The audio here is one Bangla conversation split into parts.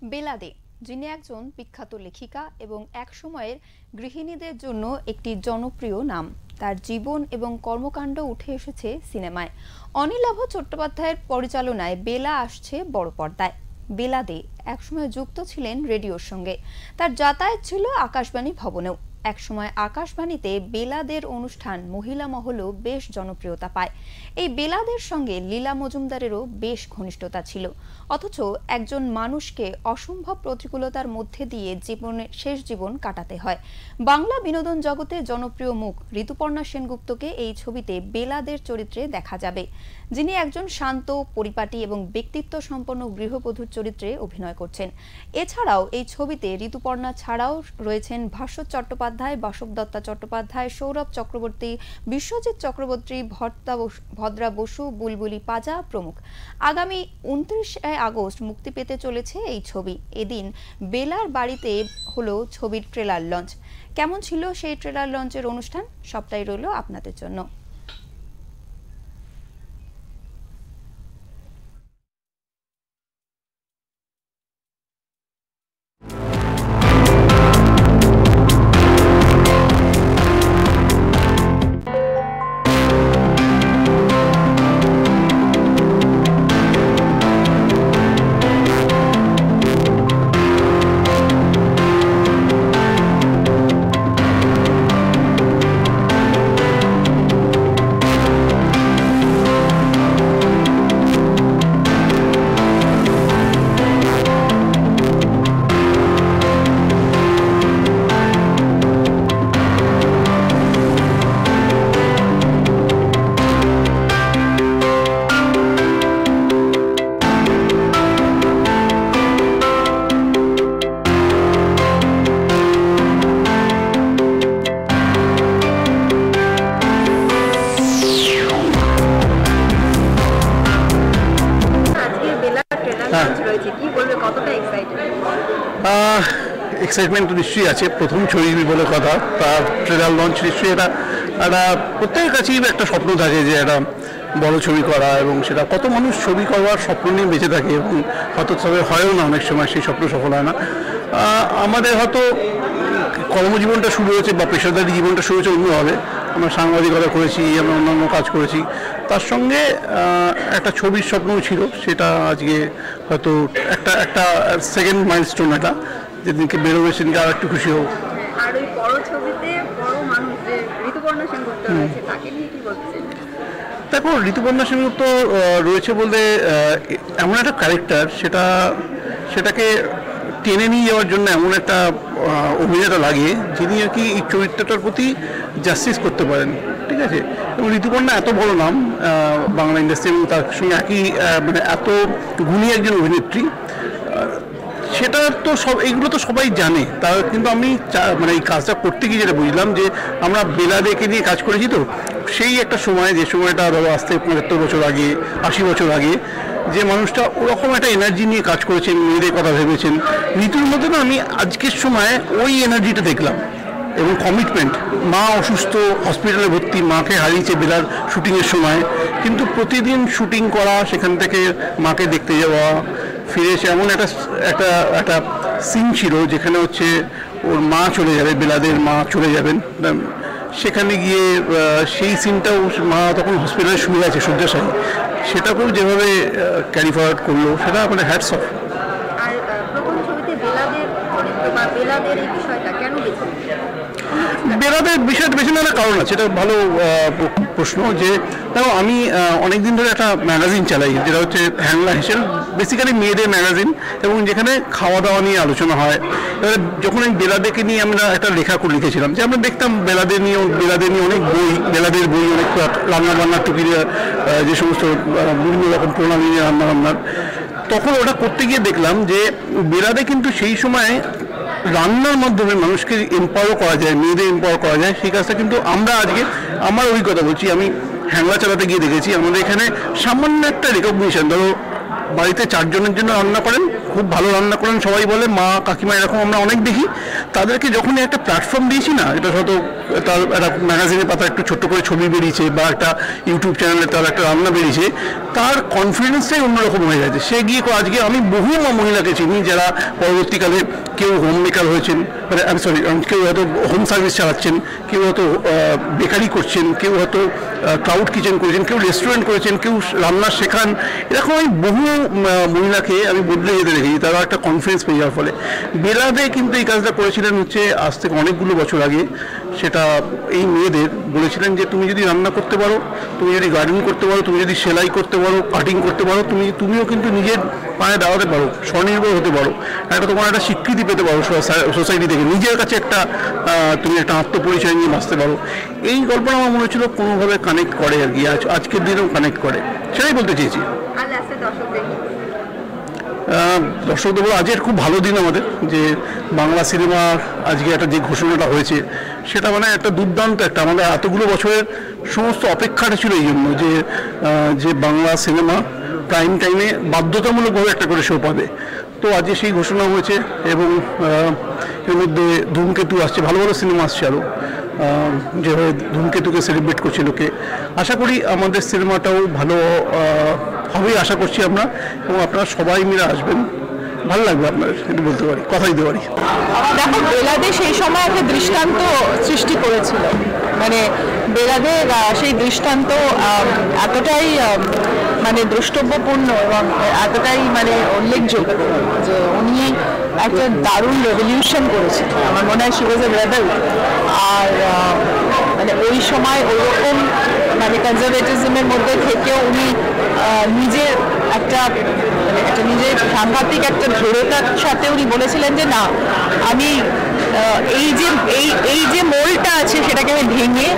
বেলা দে, যিনি একজন বিখ্যাত লেখিকা এবং এক সময়ের গৃহিণীদের জন্য একটি জনপ্রিয় নাম। তার জীবন এবং কর্মকাণ্ড উঠে এসেছে সিনেমায়। অনিলাভ চট্টোপাধ্যায়ের পরিচালনায় বেলা আসছে বড় পর্দায়। বেলা দে একসময় যুক্ত ছিলেন রেডিওর সঙ্গে। তার যাতায়াত ছিল আকাশবাণী ভবনেও। একসময় আকাশবাণীতে বেলাদের অনুষ্ঠান মহিলা মহলেও বেশ জনপ্রিয়তা পায়। এই বেলাদের সঙ্গে লীলা মজুমদারেরও বেশ ঘনিষ্ঠতা ছিল। অথচ একজন মানুষকে অসম্ভব প্রতিকূলতার মধ্যে দিয়ে শেষ জীবন কাটাতে হয়। বাংলা বিনোদন জগতে জনপ্রিয় মুখ ঋতুপর্ণা সেনগুপ্তকে এই ছবিতে বেলাদের চরিত্রে দেখা যাবে, যিনি একজন শান্ত, পরিপাটি এবং ব্যক্তিত্ব সম্পন্ন গৃহবধূর চরিত্রে অভিনয় করছেন। এছাড়াও এই ছবিতে ঋতুপর্ণা ছাড়াও রয়েছেন ভাস্বর চট্টোপাধ্যায়, বাসব দত্তা চট্টোপাধ্যায়, সৌরভ চক্রবর্তী, বিশ্বজিৎ চক্রবর্তী, ভদ্রা বসু, বুলবুলি পাজা প্রমুখ। আগামী 29 আগস্ট মুক্তি পেতে চলেছে এই ছবি। এদিন বেলার বাড়িতে হলো ছবির ট্রেলার লঞ্চ। কেমন ছিল সেই ট্রেলার লঞ্চের অনুষ্ঠান, সবটাই রইল আপনাদের জন্য। এক্সাইটমেন্ট তো নিশ্চয়ই আছে। প্রথম ছবি বলে কথা, তার ট্রেলার লঞ্চ নিশ্চয়ই এটা প্রত্যেকের কাছেই একটা স্বপ্ন থাকে যে একটা বড় ছবি করা, এবং সেটা কত মানুষ ছবি করবার স্বপ্ন নিয়ে বেঁচে থাকে এবং হয়তো তবে হয়ও না, অনেক সময় সেই স্বপ্ন সফল হয় না। আমাদের হয়তো কর্মজীবনটা শুরু হয়েছে বা পেশাদারি জীবনটা শুরু হয়েছে অন্যভাবে। আমরা সাংবাদিকতা করেছি, আমরা অন্যান্য কাজ করেছি, তার সঙ্গে একটা ছবির স্বপ্নও ছিল। সেটা আজকে হয়তো একটা সেকেন্ড মাইলস্টোন, এটা যেদিনকে বেরোবে সেদিনকে আর একটু খুশি হোক। আর ওই বড় ছবিতে বড় মানুষ যে ঋতুপর্ণা সেনগুপ্ত রয়েছে, তাকে নিয়ে কি বলছেন? দেখো, ঋতুপর্ণা সেনগুপ্ত রয়েছে বলতে এমন একটা ক্যারেক্টার, সেটাকে টেনে নিয়ে যাওয়ার জন্য এমন একটা অভিনেতা লাগে যিনি আর কি এই চরিত্রটার প্রতি জাস্টিস করতে পারেন। ঠিক আছে, এবং ঋতুপর্ণা এত বড় নাম বাংলা ইন্ডাস্ট্রি, এবং তার সঙ্গে একই মানে এত গুণী একজন অভিনেত্রী, সেটা তো এইগুলো তো সবাই জানে। তা কিন্তু আমি মানে এই কাজটা করতে গিয়ে যেটা বুঝলাম যে আমরা বেলাদেকে নিয়ে কাজ করেছি, তো সেই একটা সময়, যে সময়টা ধরো আসতে 75 বছর আগে, 80 বছর আগে, যে মানুষটা ওরকম একটা এনার্জি নিয়ে কাজ করেছেন, মেয়েদের কথা ভেবেছেন। ঋতুর মধ্যে না আমি আজকের সময় ওই এনার্জিটা দেখলাম, এবং কমিটমেন্ট। মা অসুস্থ, হসপিটালে ভর্তি, মাকে হারিয়েছে বেলার শুটিংয়ের সময়, কিন্তু প্রতিদিন শুটিং করা, সেখান থেকে মাকে দেখতে যাওয়া, ফিরে এসে এমন একটা সিন ছিল যেখানে হচ্ছে ওর মা চলে যাবে, বেলাদের মা চলে যাবেন, সেখানে গিয়ে সেই সিনটাও, মা তখন হসপিটালে শুয়ে আছে শয্যাশায়ী, সেটাকেও যেভাবে ক্যারি ফরওয়ার্ড করলো, সেটা মানে হ্যাটস অফ। আর প্রথম ছবিতে বেলাদের চরিত্র বা বেলাদের এই বিষয়টা কেন বেছে নিলেন? বেলাদের বিষয়টা বেছে নেওয়ার কারণ আছে, এটা ভালো প্রশ্ন। যে দেখো, আমি অনেকদিন ধরে একটা ম্যাগাজিন চালাই, যেটা হচ্ছে হ্যাংলা হেসেল, বেসিক্যালি মেয়েদের ম্যাগাজিন, এবং যেখানে খাওয়া দাওয়া নিয়ে আলোচনা হয়। এবারে যখন আমি বেলাদেরকে নিয়ে আমরা একটা লেখা লিখেছিলাম, যে আমরা দেখতাম বেলাদের নিয়ে অনেক বই, বেলাদের বই, অনেক রান্নাবান্নার টুকির, যে সমস্ত বিভিন্ন রকম প্রণালী নিয়ে রান্নাবান্নার, তখন ওটা করতে গিয়ে দেখলাম যে বেলাদে কিন্তু সেই সময় রান্নার মাধ্যমে মানুষকে এম্পাওয়ার করা যায়, মেয়েদের এম্পাওয়ার করা যায়, সেই কাজটা কিন্তু আমরা আজকে, আমার অভিজ্ঞতা বলছি, আমি হ্যাংলা চালাতে গিয়ে দেখেছি আমাদের এখানে সামান্য একটা রেকগনিশন, ধরো বাড়িতে 4 জনের জন্য রান্না করেন, খুব ভালো রান্না করেন সবাই বলে, মা কাকিমা এরকম আমরা অনেক দেখি। তাদেরকে যখনই একটা প্ল্যাটফর্ম দিয়েছি না, এটা হয়তো তার একটা ম্যাগাজিনের পাতা একটু ছোট্ট করে ছবি বেরিয়েছে বা একটা ইউটিউব চ্যানেলে তার একটা রান্না বেরিয়েছে, তার কনফিডেন্সটাই অন্যরকম হয়ে গেছে। সে গিয়ে আজকে আমি বহু মহিলাকে চিনি যারা পরবর্তীকালে কেউ হোম মেকার হয়েছেন, মানে আমি সরি, কেউ হয়তো হোম সার্ভিস চালাচ্ছেন, কেউ হয়তো বেকারি করছেন, কেউ হয়তো ক্লাউড কিচেন করেছেন, কেউ রেস্টুরেন্ট করেছেন, কেউ রান্না শেখান। এরকম আমি বহু মহিলাকে আমি বদলে যেতে দেখেছি তারা একটা কনফিডেন্স পেয়ে যাওয়ার ফলে। বেলাদে কিন্তু এই কাজটা করেছিলেন হচ্ছে আজ থেকে অনেকগুলো বছর আগে। সেটা এই মেয়েদের বলেছিলেন যে তুমি যদি রান্না করতে পারো, তুমি যদি গার্ডেনিং করতে পারো, তুমি যদি সেলাই করতে পারো, কাটিং করতে পারো, তুমিও কিন্তু নিজের পায়ে দাঁড়াতে পারো, স্বনির্ভর হতে পারো, একটা তোমার একটা স্বীকৃতি পেতে পারো সোসাইটি থেকে, নিজের কাছে একটা তুমি একটা আত্মপরিচয় নিয়ে বাঁচতে পারো। এই গল্পটা আমার মনে হচ্ছিল কোনোভাবে কানেক্ট করে আর কি, আজকের দিনেও কানেক্ট করে, সেটাই বলতে চেয়েছি। দর্শকদের বলো আজকের খুব ভালো দিন আমাদের, যে বাংলা সিনেমার আজকে একটা যে ঘোষণাটা হয়েছে সেটা মানে একটা দুর্দান্ত একটা, আমাদের এতগুলো বছরের সমস্ত অপেক্ষাটা ছিল এই জন্য যে বাংলা সিনেমা প্রাইম টাইমে বাধ্যতামূলকভাবে একটা করে শো পাবে। তো আজকে সেই ঘোষণা হয়েছে এবং এর মধ্যে ধূমকেতু আসছে, ভালো ভালো সিনেমা আসছে আরও, যেভাবে ধূমকেতুকে সেলিব্রেট করছে লোকে। আশা করি আমাদের সিনেমাটাও ভালো হবেই আশা করছি আমরা, এবং আপনারা সবাই মিলে আসবেন, ভালো লাগবে আপনার, এটা বলতে পারি, কথা দিতে পারি। দেখো, বেলাদে সেই সময় একটা দৃষ্টান্ত সৃষ্টি করেছিল, মানে বেলাদের সেই দৃষ্টান্ত এতটাই মানে দ্রষ্টব্যপূর্ণ এবং এতটাই মানে উল্লেখযোগ্য যে উনি একটা দারুণ রেভলিউশন করেছিলেন। আমার মনে হয় শি ওয়াজ এ রেবেল। আর মানে ওই সময় ওইরকম মানে কনজারভেটিজমের মধ্যে থেকেও উনি নিজের একটা মানে একটা নিজের সাংঘাতিক একটা দৃঢ়তার সাথে উনি বলেছিলেন যে না, আমি এই যে মোলটা আছে সেটাকে আমি ভেঙে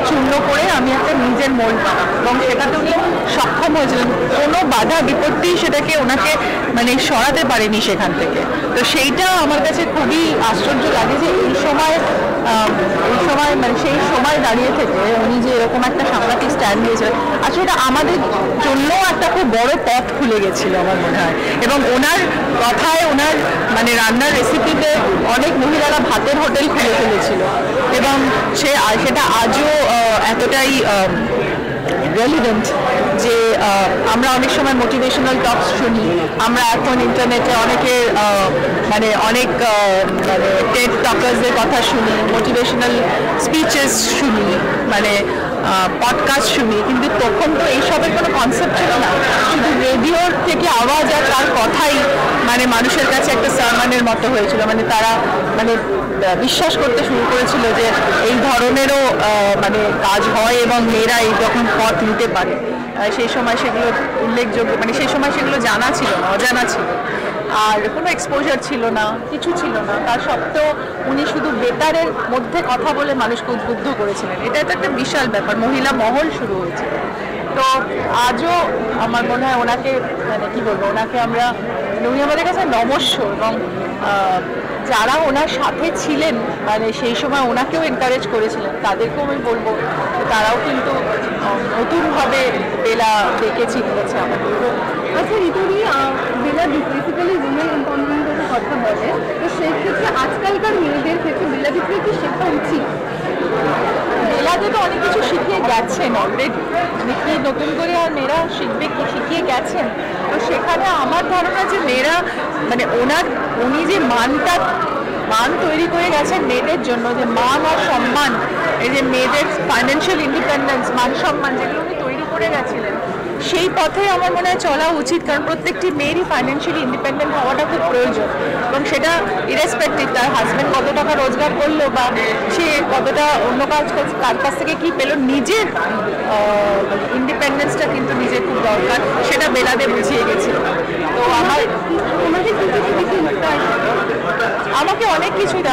চূর্ণ করে আমি একটা নিজের মোল বানাবো, এবং সেটাতে উনি সক্ষম হয়েছিলেন। কোনো বাধা বিপত্তি সেটাকে ওনাকে মানে সরাতে পারেনি সেখান থেকে। তো সেইটা আমার কাছে খুবই আশ্চর্য লাগে যে এই সময় মানে সেই সময় দাঁড়িয়ে থেকে উনি যে এরকম একটা সাংঘাতিক স্ট্যান্ড নিয়েছিলেন, আসলে এটা আমাদের জন্যও একটা খুব বড় পথ খুলে গেছিল আমার মনে হয়। এবং ওনার কথায়, ওনার মানে রান্নার রেসিপিতে অনেক মহিলারা ভাতের হোটেল খুলে ফেলেছিল, এবং সেটা আজও এতটাই রেলিভেন্ট যে আমরা অনেক সময় মোটিভেশনাল টকস শুনি, আমরা এখন ইন্টারনেটে অনেকের মানে অনেক মানে টেড টকার্সদের কথা শুনি, মোটিভেশনাল স্পিচেস শুনি, মানে পডকাস্ট শুনি, কিন্তু তখন তো এইসবের কোনো কনসেপ্ট ছিল না। শুধু রেডিওর থেকে আওয়াজ আর তার কথাই মানে মানুষের কাছে একটা সারমানের মতো হয়েছিল, মানে তারা মানে বিশ্বাস করতে শুরু করেছিল যে এই ধরনেরও মানে কাজ হয় এবং মেয়েরা এই রকম পথ নিতে পারে। সেই সময় সেগুলো উল্লেখযোগ্য, মানে সেই সময় সেগুলো জানা ছিল না, অজানা ছিল, আর কোনো এক্সপোজার ছিল না, কিছু ছিল না। তার সত্ত্বেও উনি শুধু বেতারের মধ্যে কথা বলে মানুষকে উদ্বুদ্ধ করেছিলেন। এটা তো একটা বিশাল ব্যাপার, মহিলা মহল শুরু হয়েছে। তো আজও আমার মনে হয় ওনাকে মানে কী বলবো, ওনাকে আমরা উনি আমাদের কাছে নমস্য, এবং যারা ওনার সাথে ছিলেন মানে সেই সময় ওনাকেও এনকারেজ করেছিলেন তাদেরকেও আমি বলবো তারাও কিন্তু নতুনভাবে বেলা দেখে চিনতেছে আমাদের। আচ্ছা ঋতুদি, বেলা বেসিক্যালি উইমেন এমপাওয়ারমেন্টের কথা বলে, তো সেই ক্ষেত্রে আজকালকার মেয়েদের ক্ষেত্রে বেলা দিকে কি শেখা উচিত? বেলাতে তো অনেক কিছু শিখিয়ে গেছেন অলরেডি, মানে কি নতুন করে আর মেয়েরা শিখবে, কি শিখিয়ে গেছেন। তো সেখানে আমার ধারণা যে মেয়েরা মানে উনি যে মান তৈরি করে গেছেন মেয়েদের জন্য, যে মান আর সম্মান, এই যে মেয়েদের ফাইন্যান্সিয়াল ইন্ডিপেন্ডেন্স, মান সম্মান যেগুলো উনি তৈরি করে গেছিলেন, সেই পথে আমার মনে হয় চলা উচিত। কারণ প্রত্যেকটি মেয়েরই ফাইন্যান্সিয়ালি ইন্ডিপেন্ডেন্ট হওয়াটা খুব প্রয়োজন, এবং সেটা ইরেসপেক্টিভ তার হাজব্যান্ড কত টাকা রোজগার করলো বা সে কতটা অন্য তার কাছ থেকে কী পেলো, নিজের ইন্ডিপেন্ডেন্সটা কিন্তু নিজের খুব দরকার, সেটা বেলাতে বুঝিয়ে গেছিল। তো আমাকে অনেক কিছুই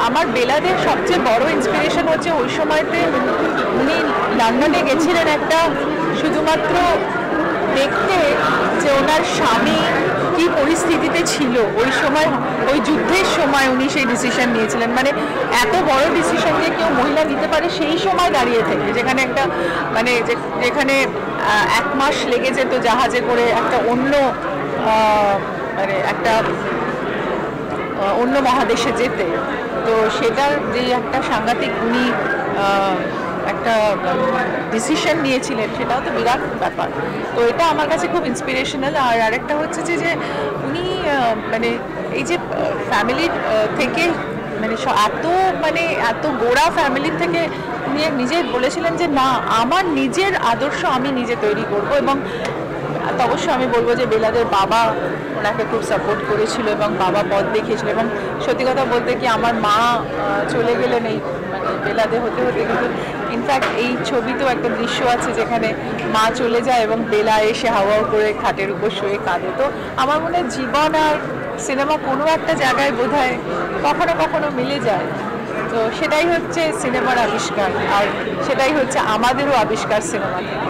আমার বেলাদের সবচেয়ে বড় ইন্সপিরেশন হচ্ছে ওই সময়তে উনি লন্ডনে গেছিলেন একটা শুধুমাত্র দেখতে যে ওনার স্বামী কী পরিস্থিতিতে ছিল ওই সময়, ওই যুদ্ধের সময় উনি সেই ডিসিশন নিয়েছিলেন। মানে এত বড় ডিসিশন যে কেউ মহিলা নিতে পারে সেই সময় দাঁড়িয়ে থেকে, যেখানে একটা মানে যেখানে 1 মাস লেগে যেত জাহাজে করে একটা অন্য মানে একটা অন্য মহাদেশে যেতে। তো সেটার যে একটা সাংঘাতিক উনি একটা ডিসিশন নিয়েছিলেন, সেটাও তো বিরাট ব্যাপার। তো এটা আমার কাছে খুব ইন্সপিরেশনাল। আর আরেকটা হচ্ছে যে উনি মানে এই যে ফ্যামিলির থেকে মানে এত গোড়া ফ্যামিলির থেকে উনি নিজে বলেছিলেন যে না, আমার নিজের আদর্শ আমি নিজে তৈরি করব। এবং অবশ্যই আমি বলবো যে বেলাদের বাবা ওনাকে খুব সাপোর্ট করেছিল এবং বাবা পথ দেখিয়েছিল। এবং সত্যি কথা বলতে কি, আমার মা চলে গেলেন এই মানে বেলাদে হতে হতে, কিন্তু ইনফ্যাক্ট এই ছবিতেও একটা দৃশ্য আছে যেখানে মা চলে যায় এবং বেলা এসে হাওয়া করে খাটের উপর শুয়ে কাঁদে। তো আমার মনে হয় জীবন আর সিনেমা কোনো একটা জায়গায় বোধহয় কখনো কখনো মিলে যায়। তো সেটাই হচ্ছে সিনেমার আবিষ্কার, আর সেটাই হচ্ছে আমাদেরও আবিষ্কার সিনেমা থেকে।